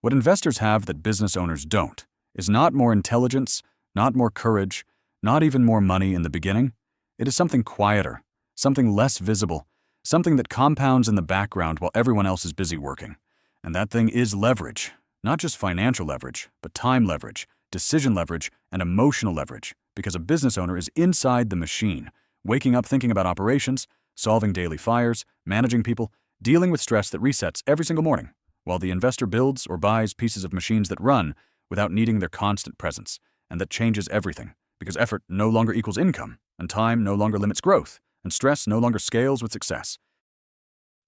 What investors have that business owners don't is not more intelligence, not more courage, not even more money in the beginning. It is something quieter, something less visible, something that compounds in the background while everyone else is busy working. And that thing is leverage. Not just financial leverage, but time leverage, decision leverage, and emotional leverage, because a business owner is inside the machine, waking up thinking about operations, solving daily fires, managing people, dealing with stress that resets every single morning, while the investor builds or buys pieces of machines that run without needing their constant presence, and that changes everything, because effort no longer equals income, and time no longer limits growth, and stress no longer scales with success.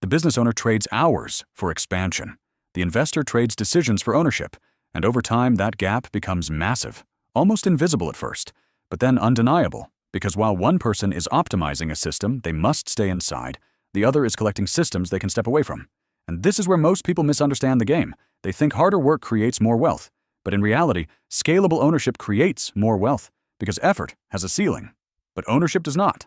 The business owner trades hours for expansion. The investor trades decisions for ownership, and over time that gap becomes massive, almost invisible at first, but then undeniable, because while one person is optimizing a system they must stay inside, the other is collecting systems they can step away from. And this is where most people misunderstand the game. They think harder work creates more wealth, but in reality, scalable ownership creates more wealth, because effort has a ceiling, but ownership does not.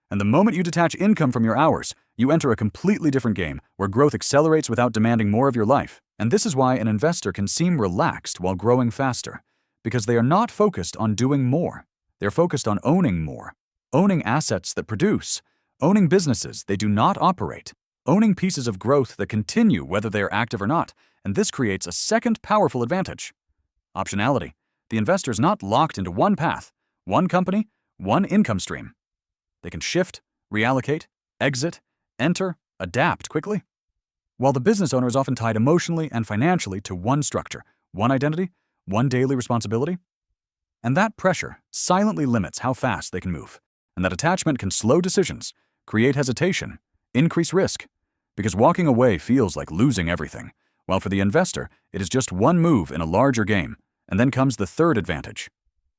And the moment you detach income from your hours, you enter a completely different game where growth accelerates without demanding more of your life. And this is why an investor can seem relaxed while growing faster, because they are not focused on doing more. They're focused on owning more, owning assets that produce, owning businesses they do not operate, owning pieces of growth that continue whether they are active or not. And this creates a second powerful advantage: optionality. The investor is not locked into one path, one company, one income stream. They can shift, reallocate, exit, enter, adapt quickly. While the business owner is often tied emotionally and financially to one structure, one identity, one daily responsibility. And that pressure silently limits how fast they can move. And that attachment can slow decisions, create hesitation, increase risk, because walking away feels like losing everything, while for the investor, it is just one move in a larger game. And then comes the third advantage: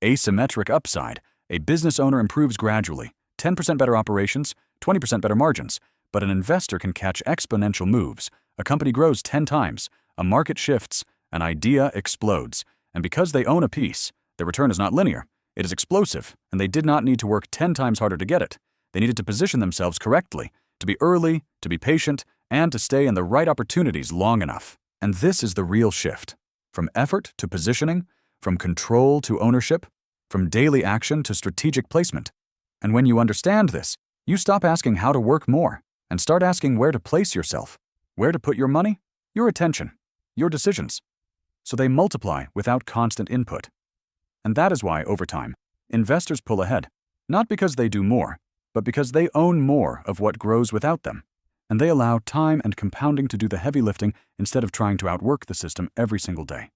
asymmetric upside. A business owner improves gradually, 10% better operations, 20% better margins, but an investor can catch exponential moves. A company grows 10 times, a market shifts, an idea explodes, and because they own a piece, the return is not linear. It is explosive, and they did not need to work 10 times harder to get it. They needed to position themselves correctly, to be early, to be patient, and to stay in the right opportunities long enough. And this is the real shift. From effort to positioning, from control to ownership, from daily action to strategic placement. And when you understand this, you stop asking how to work more and start asking where to place yourself, where to put your money, your attention, your decisions. So they multiply without constant input. And that is why, over time, investors pull ahead, not because they do more, but because they own more of what grows without them. And they allow time and compounding to do the heavy lifting instead of trying to outwork the system every single day.